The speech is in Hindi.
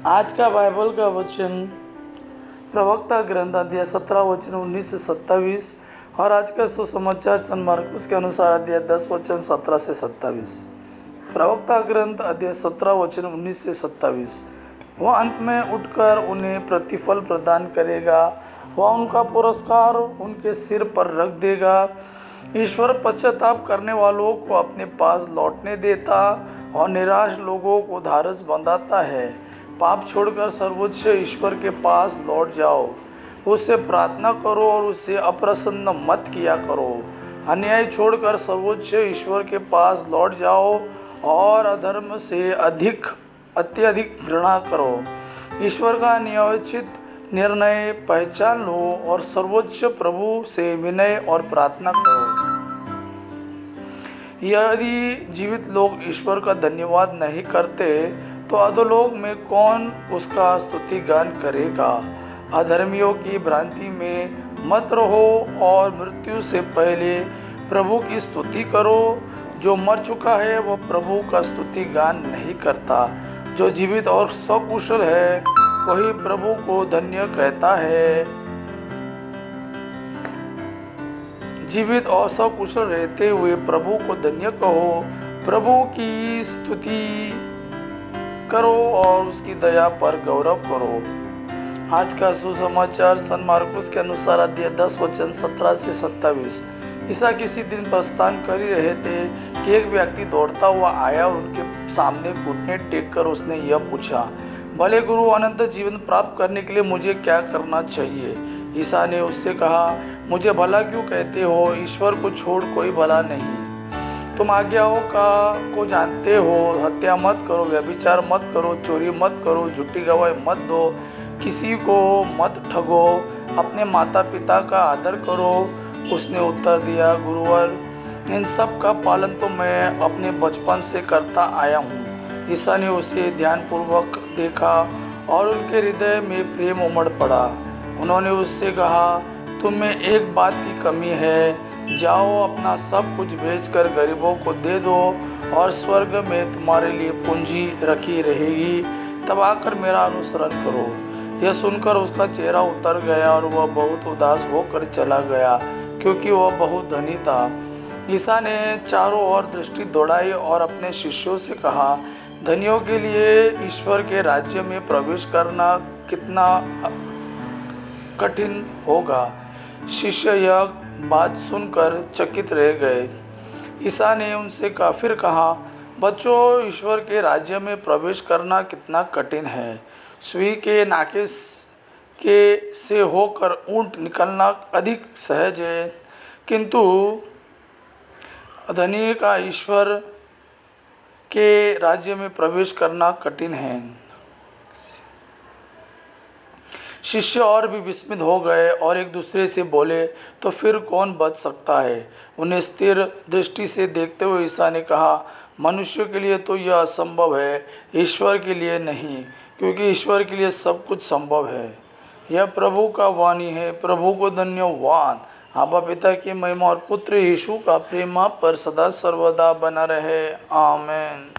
आज का बाइबल का वचन प्रवक्ता ग्रंथ अध्याय 17 वचन 19 से 27 और आज का सुसमाचार सन मार्कुस के अनुसार अध्याय 10 वचन 17 से 27। प्रवक्ता ग्रंथ अध्याय 17 वचन 19 से 27। वह अंत में उठकर उन्हें प्रतिफल प्रदान करेगा, वह उनका पुरस्कार उनके सिर पर रख देगा। ईश्वर पश्चाताप करने वालों को अपने पास लौटने देता और निराश लोगों को ढाढ़स बंधाता है। पाप छोड़कर सर्वोच्च ईश्वर के पास लौट जाओ, उससे प्रार्थना करो और उससे अप्रसन्न मत किया करो। अन्याय छोड़कर सर्वोच्च ईश्वर के पास लौट जाओ और अधर्म से अत्यधिक घृणा करो। ईश्वर का न्यायोचित निर्णय पहचान लो और सर्वोच्च प्रभु से विनय और प्रार्थना करो। यदि जीवित लोग ईश्वर का धन्यवाद नहीं करते तो अधोलोक में कौन उसका स्तुति गान करेगा। अधर्मियों की भ्रांति में मत रहो और मृत्यु से पहले प्रभु की स्तुति करो। जो मर चुका है वह प्रभु का स्तुति गान नहीं करता, जो जीवित और सकुशल है वही प्रभु को धन्य कहता है। जीवित और सकुशल रहते हुए प्रभु को धन्य कहो, प्रभु की स्तुति करो और उसकी दया पर गौरव करो। आज का सुसमाचार सन मार्कुस के अनुसार अध्याय 10 वचन 17 से 27। ईसा किसी दिन प्रस्थान कर ही रहे थे कि एक व्यक्ति दौड़ता हुआ आया और उनके सामने घुटने टेक कर उसने यह पूछा, भले गुरु, अनंत जीवन प्राप्त करने के लिए मुझे क्या करना चाहिए। ईसा ने उससे कहा, मुझे भला क्यों कहते हो, ईश्वर को छोड़ कोई भला नहीं। तुम आज्ञाओं को जानते हो, हत्या मत करो, व्यभिचार मत करो, चोरी मत करो, झूठी गवाही मत दो, किसी को मत ठगो, अपने माता पिता का आदर करो। उसने उत्तर दिया, गुरुवर, इन सब का पालन तो मैं अपने बचपन से करता आया हूँ। ईसा ने उसे ध्यानपूर्वक देखा और उनके हृदय में प्रेम उमड़ पड़ा। उन्होंने उससे कहा, तुम में एक बात की कमी है, जाओ अपना सब कुछ बेचकर गरीबों को दे दो और स्वर्ग में तुम्हारे लिए पूंजी रखी रहेगी, तब आकर मेरा अनुसरण करो। यह सुनकर उसका चेहरा उतर गया और वह बहुत उदास होकर चला गया, क्योंकि वह बहुत धनी था। ईसा ने चारों ओर दृष्टि दौड़ाई और अपने शिष्यों से कहा, धनियों के लिए ईश्वर के राज्य में प्रवेश करना कितना कठिन होगा। शिष्य यह बात सुनकर चकित रह गए। ईसा ने उनसे फिर कहा, बच्चों, ईश्वर के राज्य में प्रवेश करना कितना कठिन है। सुई के नाके से होकर ऊंट निकलना अधिक सहज है, किंतु धनी का ईश्वर के राज्य में प्रवेश करना कठिन है। शिष्य और भी विस्मित हो गए और एक दूसरे से बोले, तो फिर कौन बच सकता है। उन्हें स्थिर दृष्टि से देखते हुए ईसा ने कहा, मनुष्य के लिए तो यह असंभव है, ईश्वर के लिए नहीं, क्योंकि ईश्वर के लिए सब कुछ संभव है। यह प्रभु का वाणी है। प्रभु को धन्यवाद। आबा पिता की महिमा और पुत्र यीशु का प्रेम आप पर सदा सर्वदा बना रहे। आमीन।